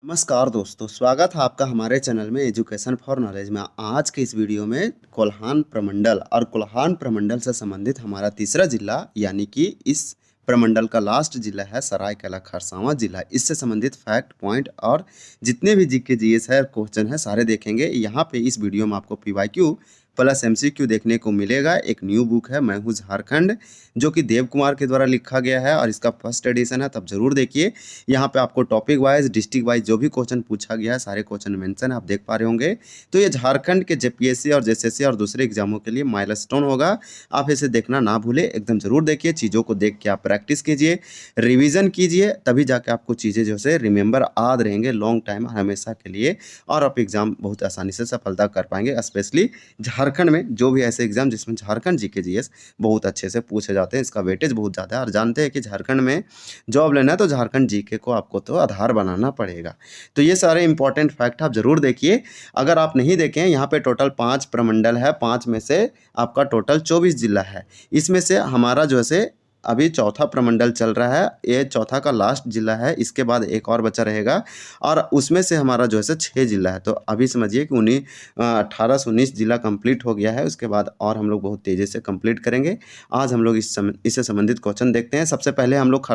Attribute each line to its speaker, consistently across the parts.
Speaker 1: नमस्कार दोस्तों, स्वागत है आपका हमारे चैनल में एजुकेशन फॉर नॉलेज में। आज के इस वीडियो में कोल्हान प्रमंडल और कोल्हान प्रमंडल से संबंधित हमारा तीसरा जिला यानी कि इस प्रमंडल का लास्ट जिला है सरायकेला खरसावां जिला। इससे संबंधित फैक्ट पॉइंट और जितने भी जीके जीएस है क्वेश्चन है सारे देखेंगे। यहाँ पे इस वीडियो में आपको पीवाईक्यू प्लस एमसीक्यू देखने को मिलेगा। एक न्यू बुक है मैं हूँ झारखंड, जो कि देव कुमार के द्वारा लिखा गया है और इसका फर्स्ट एडिशन है, तब जरूर देखिए। यहाँ पे आपको टॉपिक वाइज डिस्ट्रिक्ट वाइज जो भी क्वेश्चन पूछा गया है सारे क्वेश्चन मेंशन आप देख पा रहे होंगे। तो ये झारखंड के जेपीएससी और जेएसएससी और दूसरे एग्जामों के लिए माइलस्टोन होगा। आप इसे देखना ना भूले, एकदम जरूर देखिए। चीज़ों को देख के आप प्रैक्टिस कीजिए, रिविजन कीजिए, तभी जाके आपको चीज़ें जो है रिमेंबर याद रहेंगे लॉन्ग टाइम हमेशा के लिए, और आप एग्जाम बहुत आसानी से सफलता कर पाएंगे। स्पेशली झारखंड में जो भी ऐसे एग्जाम जिसमें झारखंड जीके जीएस बहुत अच्छे से पूछे जाते हैं, इसका वेटेज बहुत ज़्यादा है। और जानते हैं कि झारखंड में जॉब लेना है तो झारखंड जीके को आपको तो आधार बनाना पड़ेगा। तो ये सारे इंपॉर्टेंट फैक्ट आप जरूर देखिए। अगर आप नहीं देखें, यहाँ पे टोटल 5 प्रमंडल है, 5 में से आपका टोटल 24 जिला है। इसमें से हमारा जो है अभी चौथा प्रमंडल चल रहा है, ये चौथा का लास्ट जिला है। इसके बाद एक और बचा रहेगा और उसमें से हमारा जो है 6 जिला है। तो अभी समझिए कि 18 से 19 जिला कंप्लीट हो गया है। उसके बाद और हम लोग बहुत तेज़ी से कंप्लीट करेंगे। आज हम लोग इससे संबंधित क्वेश्चन देखते हैं। सबसे पहले हम लोग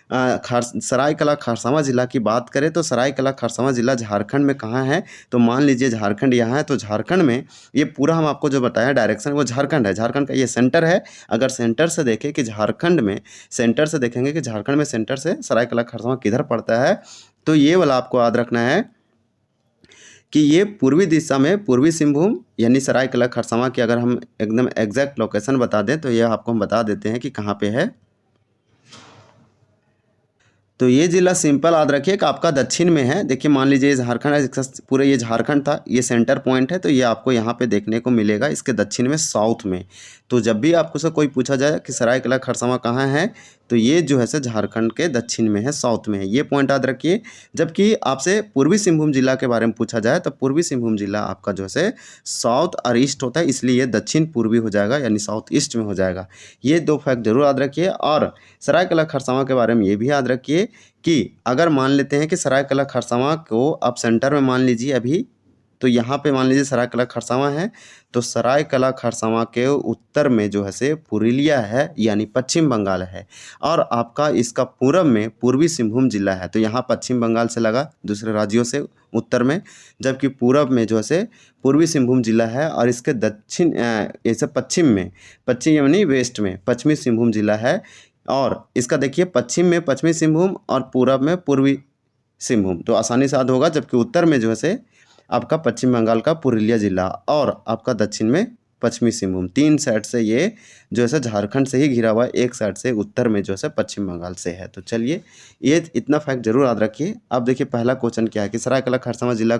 Speaker 1: सरायकेला खरसावां जिला की बात करें तो सरायकेला खरसावां जिला झारखंड में कहाँ है। तो मान लीजिए झारखंड यहाँ है, तो झारखंड में ये पूरा हम आपको जो बताया डायरेक्शन वो झारखंड है। झारखंड का ये सेंटर है। अगर सेंटर से देखें कि झारखंड में सेंटर से देखेंगे कि झारखंड में सेंटर से सरायकेला खरसावां किधर पड़ता है, तो ये वाला आपको याद रखना है कि ये पूर्वी दिशा में पूर्वी सिंहभूम यानी सरायकेला खरसावां की अगर हम एकदम एग्जैक्ट लोकेशन बता दें तो ये आपको हम बता देते हैं कि कहाँ पे है। तो ये जिला सिंपल याद रखिए कि आपका दक्षिण में है। देखिए मान लीजिए झारखंड है, पूरे ये झारखंड था, ये सेंटर पॉइंट है, तो ये आपको यहाँ पे देखने को मिलेगा इसके दक्षिण में साउथ में। तो जब भी आपको से कोई पूछा जाए कि सरायकेला खरसावां कहाँ है, तो ये जो है से झारखंड के दक्षिण में है, साउथ में है, ये पॉइंट याद रखिए। जबकि आपसे पूर्वी सिंहभूम जिला के बारे में पूछा जाए तो पूर्वी सिंहभूम जिला आपका जो है से साउथ और ईस्ट होता है, इसलिए ये दक्षिण पूर्वी हो जाएगा यानी साउथ ईस्ट में हो जाएगा। ये 2 फैक्ट जरूर याद रखिए। और सरायकेला खरसावां के बारे में ये भी याद रखिए कि अगर मान लेते हैं कि सरायकेला खरसावां को आप सेंटर में मान लीजिए अभी, तो यहाँ पे मान लीजिए सरायकेला खरसावां है, तो सरायकेला खरसावां के उत्तर में जो है से पुरुलिया है यानी पश्चिम बंगाल है, और आपका इसका पूरब में पूर्वी सिंहभूम जिला है। तो यहाँ पश्चिम बंगाल से लगा दूसरे राज्यों से उत्तर में, जबकि पूरब में जो है से पूर्वी सिंहभूम जिला है, और इसके दक्षिण ऐसे पश्चिम में, पश्चिम यानी वेस्ट में पश्चिमी सिंहभूम जिला है। और इसका देखिए पश्चिम में पश्चिमी सिंहभूम और पूरब में पूर्वी सिंहभूम, तो आसानी से याद होगा। जबकि उत्तर में जो है से आपका पश्चिम बंगाल का पुरुलिया जिला और आपका दक्षिण में पश्चिमी सिंहभूम, 3 साइड से ये जो है झारखंड से ही घिरा हुआ है, एक साइड से उत्तर में जो है पश्चिम बंगाल से है। तो चलिए ये इतना फैक्ट जरूर याद रखिए। अब देखिए पहला क्वेश्चन क्या है कि सरायकेला खरसावां जिला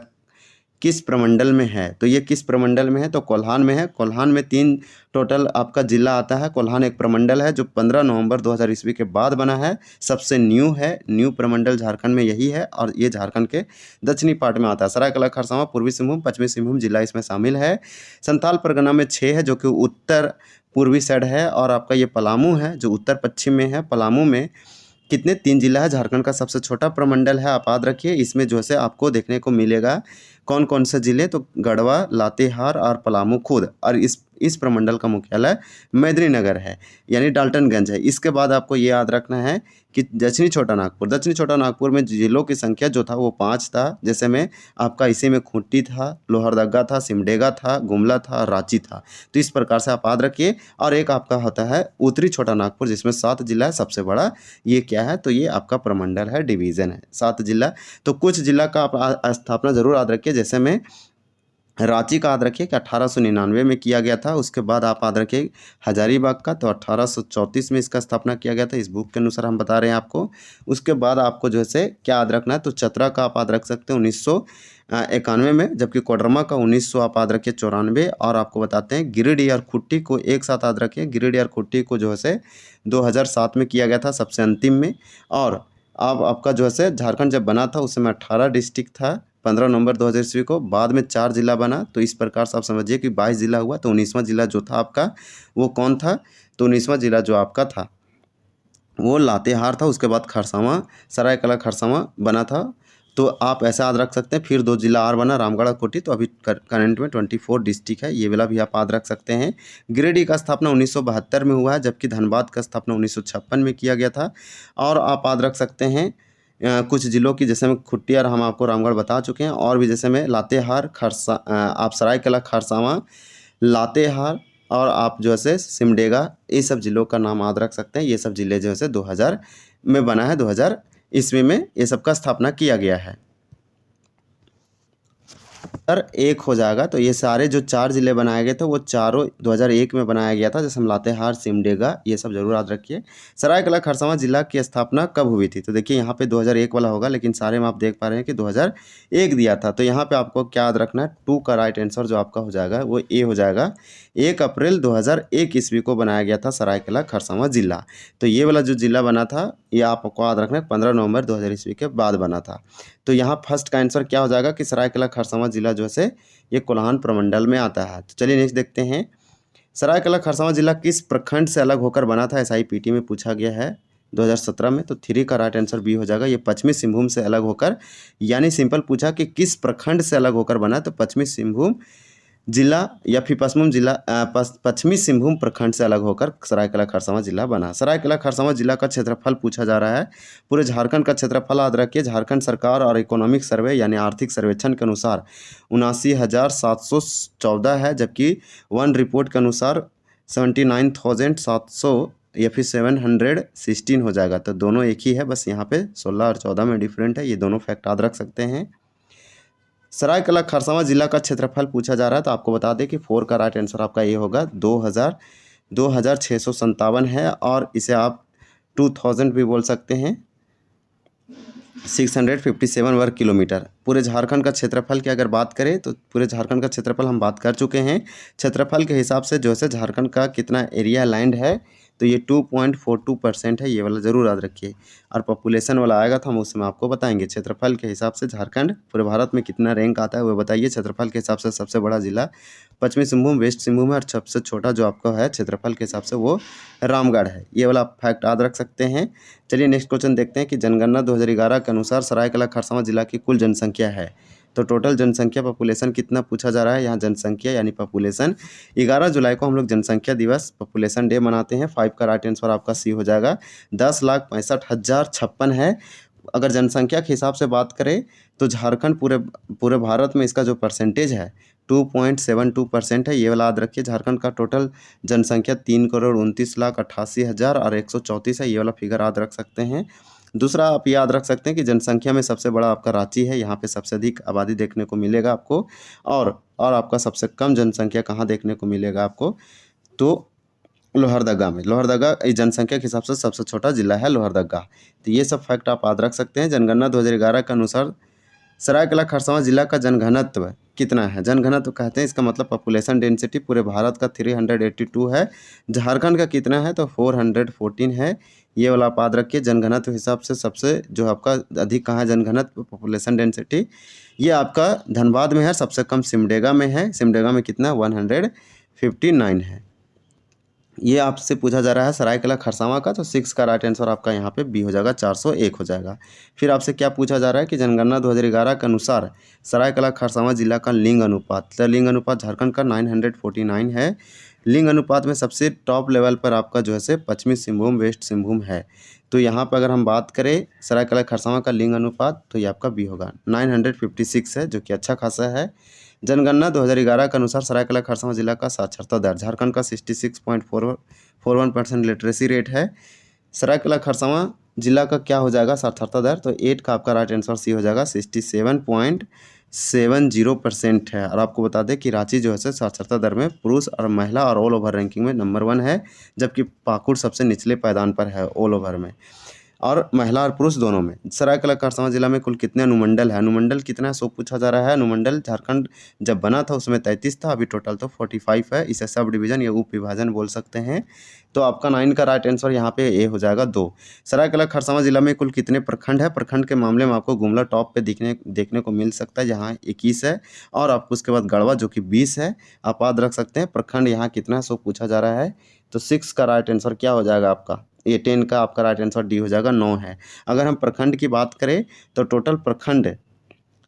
Speaker 1: किस प्रमंडल में है। तो ये किस प्रमंडल में है, तो कोल्हान में है। कोल्हान में 3 टोटल आपका जिला आता है। कोल्हान एक प्रमंडल है जो 15 नवंबर 2000 ईस्वी के बाद बना है, सबसे न्यू है। न्यू प्रमंडल झारखंड में यही है और ये झारखंड के दक्षिणी पार्ट में आता है। सरायकेला खरसावां पूर्वी सिंहभूम पश्चिमी सिंहभूम जिला इसमें शामिल है। संथाल परगना में 6 है जो कि उत्तर पूर्वी साइड है, और आपका ये पलामू है जो उत्तर पश्चिम में है। पलामू में कितने 3 जिला है। झारखंड का सबसे छोटा प्रमंडल है, आप याद रखिए। इसमें जो है आपको देखने को मिलेगा कौन कौन से जिले, तो गढ़वा, लातेहार और पलामू खुद। और इस प्रमंडल का मुख्यालय मेदिनीनगर है यानी डाल्टनगंज है। इसके बाद आपको ये याद रखना है कि दक्षिणी छोटा नागपुर, दक्षिणी छोटा नागपुर में जिलों की संख्या जो था वो 5 था। जैसे में आपका इसी में खूंटी था, लोहरदगा था, सिमडेगा था, गुमला था, रांची था। तो इस प्रकार से आप याद रखिए। और एक आपका होता है उत्तरी छोटा नागपुर जिसमें 7 जिला है, सबसे बड़ा ये क्या है, तो ये आपका प्रमंडल है, डिवीज़न है, 7 जिला। तो कुछ जिला का आप स्थापना जरूर याद रखिए। जैसे में रांची का याद रखिए कि 1899 में किया गया था। उसके बाद आप याद रखिए हजारीबाग का, तो 1834 में इसका स्थापना किया गया था, इस बुक के अनुसार हम बता रहे हैं आपको। उसके बाद आपको जो है क्या याद रखना है, तो चतरा का आप याद रख सकते हैं 1991 में, जबकि कोडरमा का 1900 आप याद रखिए 94। और आपको बताते हैं गिरिडीह और खुट्टी को एक साथ याद रखिए। गिरिडीह और खुट्टी को जो है 2007 में किया गया था, सबसे अंतिम में। और अब आपका जो है झारखंड जब बना था उस समय 18 डिस्ट्रिक्ट था 15 नवंबर 2000 ईस्वी को, बाद में 4 जिला बना। तो इस प्रकार से आप समझिए कि 22 जिला हुआ। तो 19वां जिला जो था आपका वो कौन था, तो 19वां जिला जो आपका था वो लातेहार था। उसके बाद खरसावां, सरायकेला खरसावां बना था तो आप ऐसा याद रख सकते हैं। फिर 2 जिला और बना, रामगढ़ और कोटी, तो अभी करंट में 24 डिस्ट्रिक्ट है, ये वाला भी आप याद रख सकते हैं। गिरिडीह का स्थापना 1972 में हुआ है, जबकि धनबाद का स्थापना 1956 में किया गया था। और आप याद रख सकते हैं कुछ जिलों की, जैसे में खुटिया हम आपको रामगढ़ बता चुके हैं, और भी जैसे में लातेहार, आप सरायकेला खरसावां, लातेहार और आप जो है सिमडेगा, ये सब जिलों का नाम याद रख सकते हैं। ये सब जिले जो है 2000 में बना है, 2000 ईस्वी में ये सब का स्थापना किया गया है। सर एक हो जाएगा, तो ये सारे जो 4 जिले बनाए गए थे वो चारों 2001 में बनाया गया था, जैसे हम लातेहार, सिमडेगा, ये सब जरूर याद रखिए। सरायकेला खरसावां जिला की स्थापना कब हुई थी? तो देखिए यहाँ पे 2001 वाला होगा, लेकिन सारे में आप देख पा रहे हैं कि 2001 दिया था। तो यहाँ पे आपको क्या याद रखना है, 2 का राइट आंसर जो आपका हो जाएगा वो ए हो जाएगा। 1 अप्रैल 2001 ईस्वी को बनाया गया था सरायकेला खरसावां जिला। तो ये वाला जो जिला बना था ये आपको याद रखना है 15 नवंबर 2000 ईस्वी के बाद बना था। तो यहाँ फर्स्ट का आंसर क्या हो जाएगा कि सरायकेला खरसावां जिला जो है ये कोल्हान प्रमंडल में आता है। तो चलिए नेक्स्ट देखते हैं, सरायकेला खरसावां जिला किस प्रखंड से अलग होकर बना था? SIPT में पूछा गया है 2017 में। तो 3 का राइट आंसर बी हो जाएगा, ये पश्चिमी सिंहभूम से अलग होकर, यानी सिंपल पूछा कि किस प्रखंड से अलग होकर बना, तो पश्चिमी सिंहभूम जिला या फिर पश्चिमी सिंहभूम प्रखंड से अलग होकर सरायकेला खरसावां जिला बना। सरायकेला खरसावां जिला का क्षेत्रफल पूछा जा रहा है। पूरे झारखंड का क्षेत्रफल याद रखिए, झारखंड सरकार और इकोनॉमिक सर्वे यानी आर्थिक सर्वेक्षण के अनुसार 79,714 है, जबकि वन रिपोर्ट के अनुसार 79,700 या फिर 716 हो जाएगा। तो दोनों एक ही है, बस यहाँ पे 16 और 14 में डिफरेंट है। ये दोनों फैक्ट याद रख सकते हैं। सरायकेला खरसावां जिला का क्षेत्रफल पूछा जा रहा है, तो आपको बता दें कि 4 का राइट आंसर आपका ये होगा, 2657 है, और इसे आप 2000 भी बोल सकते हैं, 657 वर्ग किलोमीटर। पूरे झारखंड का क्षेत्रफल की अगर बात करें तो पूरे झारखंड का क्षेत्रफल हम बात कर चुके हैं। क्षेत्रफल के हिसाब से जो है झारखंड का कितना एरिया लैंड है, तो ये 2.42% है, ये वाला ज़रूर याद रखिए। और पॉपुलेशन वाला आएगा तो हम उसमें आपको बताएंगे। क्षेत्रफल के हिसाब से झारखंड पूरे भारत में कितना रैंक आता है वो बताइए। क्षेत्रफल के हिसाब से सबसे बड़ा जिला पश्चिमी सिंहभूम, वेस्ट सिंहभूम है, और सबसे छोटा जो आपका है क्षेत्रफल के हिसाब से वो रामगढ़ है। ये वाला फैक्ट याद रख सकते हैं। चलिए नेक्स्ट क्वेश्चन देखते हैं कि जनगणना 2011 के अनुसार सरायकेला खरसावां जिला की कुल जनसंख्या है। तो टोटल जनसंख्या पॉपुलेशन कितना पूछा जा रहा है। यहाँ जनसंख्या यानी पॉपुलेशन 11 जुलाई को हम लोग जनसंख्या दिवस पॉपुलेशन डे मनाते हैं। 5 का राइट आंसर आपका सी हो जाएगा, 10,65,056 है। अगर जनसंख्या के हिसाब से बात करें तो झारखंड पूरे भारत में इसका जो परसेंटेज है 2.72% है, ये वाला याद रखिए। झारखंड का टोटल जनसंख्या 3,29,88,000 और 134 है, ये वाला फिगर याद रख सकते हैं। दूसरा आप याद रख सकते हैं कि जनसंख्या में सबसे बड़ा आपका रांची है, यहाँ पे सबसे अधिक आबादी देखने को मिलेगा आपको। और आपका सबसे कम जनसंख्या कहाँ देखने को मिलेगा आपको, तो लोहरदगा में। लोहरदगा जनसंख्या के हिसाब से सबसे छोटा जिला है लोहरदगा। तो ये सब फैक्ट आप याद रख सकते हैं। जनगणना 2011 के अनुसार सरायकेला खरसावां जिला का जनघनत्व कितना है? जनघनत्व कहते हैं, इसका मतलब पॉपुलेशन डेंसिटी पूरे भारत का 382 है। झारखंड का कितना है? तो 414 है। ये वाला आप याद रखिए। जनघनत्व हिसाब से सबसे जो आपका अधिक कहाँ है जनघनत्व पॉपुलेशन डेंसिटी, ये आपका धनबाद में है। सबसे कम सिमडेगा में है। सिमडेगा में कितना? 159 है। ये आपसे पूछा जा रहा है सरायकेला खरसावां का, तो 6 का राइट आंसर आपका यहाँ पे बी हो जाएगा, 401 हो जाएगा। फिर आपसे क्या पूछा जा रहा है कि जनगणना 2011 के अनुसार सरायकेला खरसावां जिला का लिंग अनुपात। तो लिंग अनुपात झारखंड का 949 है। लिंग अनुपात में सबसे टॉप लेवल पर आपका जो है पश्चिमी सिंहभूम, वेस्ट सिंहभूम है। तो यहाँ पर अगर हम बात करें सरायकेला खरसावां का लिंग अनुपात, तो ये आपका बी होगा, 956 है, जो कि अच्छा खासा है। जनगणना 2011 के अनुसार सरायकेला खरसावां जिला का साक्षरता दर झारखंड का 66.41% लिटरेसी रेट है। सरायकेला खरसावां जिला का क्या हो जाएगा साक्षरता दर? तो 8 का आपका राइट आंसर सी हो जाएगा, 67.70% है। और आपको बता दें कि रांची जो है साक्षरता दर में पुरुष और महिला और ऑल ओवर रैंकिंग में नंबर 1 है, जबकि पाकुड़ सबसे निचले पायदान पर है ऑल ओवर में, और महिला और पुरुष दोनों में। सरायकेला खरसावां जिला में कुल कितने अनुमंडल है? अनुमंडल कितना है सो पूछा जा रहा है। अनुमंडल झारखंड जब बना था उसमें 33 था, अभी टोटल तो 45 है। इसे सब डिवीजन या उप विभाजन बोल सकते हैं। तो आपका 9 का राइट आंसर यहाँ पे ए हो जाएगा, 2। सरायकेला खरसावां जिला में कुल कितने प्रखंड है? प्रखंड के मामले में आपको गुमला टॉप पे देखने को मिल सकता है, जहाँ 21 है, और आपको उसके बाद गढ़वा जो कि 20 है। आप याद रख सकते हैं प्रखंड यहाँ कितना है सो पूछा जा रहा है। तो 6 का राइट आंसर क्या हो जाएगा आपका? ये 10 का आपका राइट आंसर डी हो जाएगा, 9 है। अगर हम प्रखंड की बात करें तो टोटल प्रखंड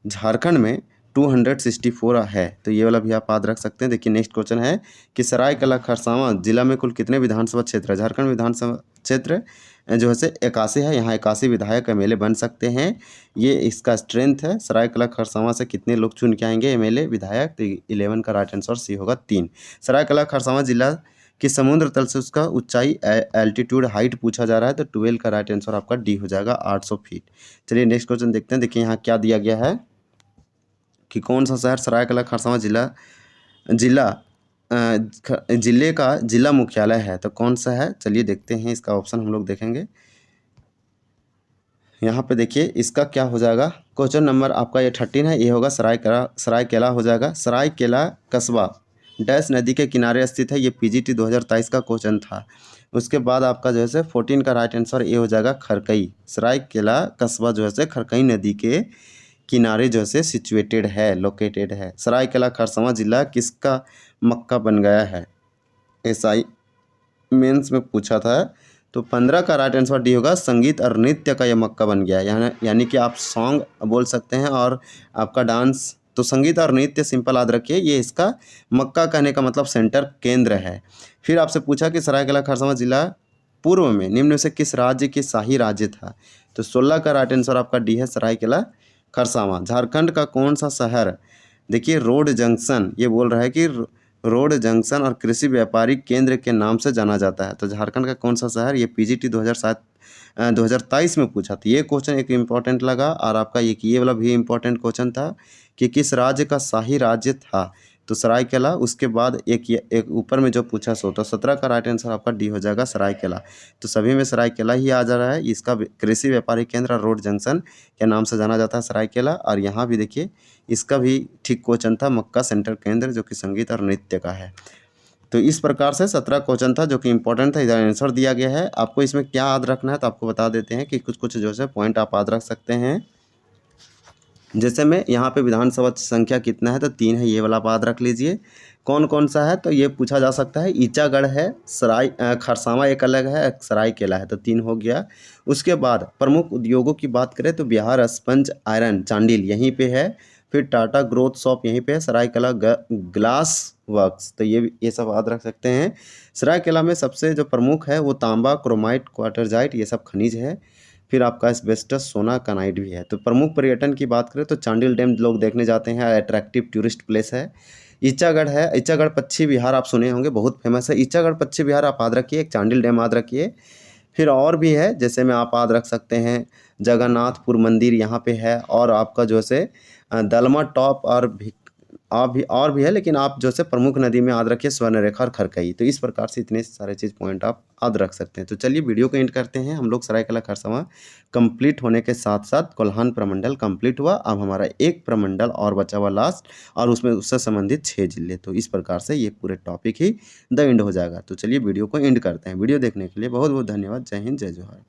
Speaker 1: झारखंड में 264 है, तो ये वाला भी आप याद रख सकते हैं। देखिए नेक्स्ट क्वेश्चन है कि सरायकेला खरसावां जिला में कुल कितने विधानसभा क्षेत्र है। झारखंड विधानसभा क्षेत्र जो है से 81 है, यहाँ 81 विधायक एमएलए बन सकते हैं। ये इसका स्ट्रेंथ है। सरायकेला खरसावां से कितने लोग चुन के आएंगे एमएलए विधायक, तो 11 का राइट आंसर सी होगा 3। सरायकेला खरसावां जिला कि समुद्र तल से उसका ऊंचाई एल्टीट्यूड हाइट पूछा जा रहा है, तो 12 का राइट आंसर आपका डी हो जाएगा 800 फीट। चलिए नेक्स्ट क्वेश्चन देखते हैं। देखिए यहाँ क्या दिया गया है कि कौन सा शहर सरायकेला खरसावां जिले का जिला मुख्यालय है, तो कौन सा है। चलिए देखते हैं, इसका ऑप्शन हम लोग देखेंगे। यहाँ पे देखिए इसका क्या हो जाएगा। क्वेश्चन नंबर आपका ये 13 है, ये होगा सरायकेला हो जाएगा। सरायकेला कस्बा डैश नदी के किनारे स्थित है, ये पीजीटी 2023 का क्वेश्चन था। उसके बाद आपका जो है से 14 का राइट आंसर ये हो जाएगा खरकई। सरायकेला कस्बा जो है से खरकई नदी के किनारे जो है सिचुएटेड है, लोकेटेड है। सरायकेला खरसावां जिला किसका मक्का बन गया है, एसआई मेंस में पूछा था। तो 15 का राइट आंसर डी होगा, संगीत और नृत्य का यह मक्का बन गया। यानी कि आप सॉन्ग बोल सकते हैं और आपका डांस। तो संगीत और नृत्य सिंपल याद रखिए, ये इसका मक्का कहने का मतलब सेंटर केंद्र है। फिर आपसे पूछा कि सरायकेला खरसावां जिला पूर्व में निम्न में से किस राज्य की शाही राज्य था, तो 16 का राइट आंसर आपका डी है, सरायकेला खरसावां। झारखंड का कौन सा शहर, देखिए रोड जंक्शन, ये बोल रहा है कि रोड जंक्शन और कृषि व्यापारिक केंद्र के नाम से जाना जाता है। तो झारखंड का कौन सा शहर, ये पीजीटी 2023 में पूछा था। ये क्वेश्चन एक इम्पॉर्टेंट लगा। और आपका ये वाला भी इम्पॉर्टेंट क्वेश्चन था कि किस राज्य का शाही राज्य था, तो सरायकेला। उसके बाद एक ऊपर में जो पूछा सो, तो 17 का राइट आंसर आपका डी हो जाएगा, सरायकेला। तो सभी में सरायकेला ही आ जा रहा है। इसका कृषि व्यापारिक केंद्र और रोड जंक्शन के नाम से जाना जाता है सरायकेला। और यहाँ भी देखिए इसका भी ठीक क्वेश्चन था, मक्का सेंटर केंद्र, जो कि संगीत और नृत्य का है। तो इस प्रकार से 17 क्वेश्चन था जो कि इंपॉर्टेंट था, इधर आंसर दिया गया है। आपको इसमें क्या याद रखना है, तो आपको बता देते हैं कि कुछ कुछ जो है पॉइंट आप याद रख सकते हैं। जैसे में यहाँ पे विधानसभा संख्या कितना है, तो 3 है, ये वाला आप याद रख लीजिए। कौन कौन सा है, तो ये पूछा जा सकता है। ईचागढ़ है, खरसावां एक अलग है, सरायकेला है, तो 3 हो गया। उसके बाद प्रमुख उद्योगों की बात करें तो बिहार स्पंज आयरन चांडिल यहीं पे है। फिर टाटा ग्रोथ शॉप यहीं पे है, सरायकेला ग्लास वर्क्स, तो ये सब याद रख सकते हैं। सरायकेला में सबसे जो प्रमुख है वो तांबा, क्रोमाइट, क्वार्टरजाइट, ये सब खनिज है। फिर आपका एस्बेस्टस, सोना, कानाइट भी है। तो प्रमुख पर्यटन की बात करें तो चांडिल डैम लोग देखने जाते हैं, अट्रैक्टिव टूरिस्ट प्लेस है। ईचागढ़ है, ईचागढ़ पक्षी विहार आप सुने होंगे, बहुत फेमस है। ईचागढ़ पक्षी विहार आप याद रखिए, एक चांडिल डैम याद रखिए। फिर और भी है, जैसे में आप याद रख सकते हैं जगन्नाथपुर मंदिर यहाँ पे है। और आपका जो है दलमा टॉप और भी है, लेकिन आप जो है प्रमुख नदी में याद रखिए स्वर्णरेखा और खरकई। तो इस प्रकार से इतने सारे चीज़ पॉइंट आप याद रख सकते हैं। तो चलिए वीडियो को एंड करते हैं। हम लोग सरायकेला खरसावां कंप्लीट होने के साथ साथ कोल्हान प्रमंडल कंप्लीट हुआ। अब हमारा एक प्रमंडल और बचा हुआ लास्ट, और उसमें उससे संबंधित 6 जिले। तो इस प्रकार से ये पूरे टॉपिक ही द एंड हो जाएगा। तो चलिए वीडियो को एंड करते हैं। वीडियो देखने के लिए बहुत बहुत धन्यवाद। जय हिंद, जय जोहार।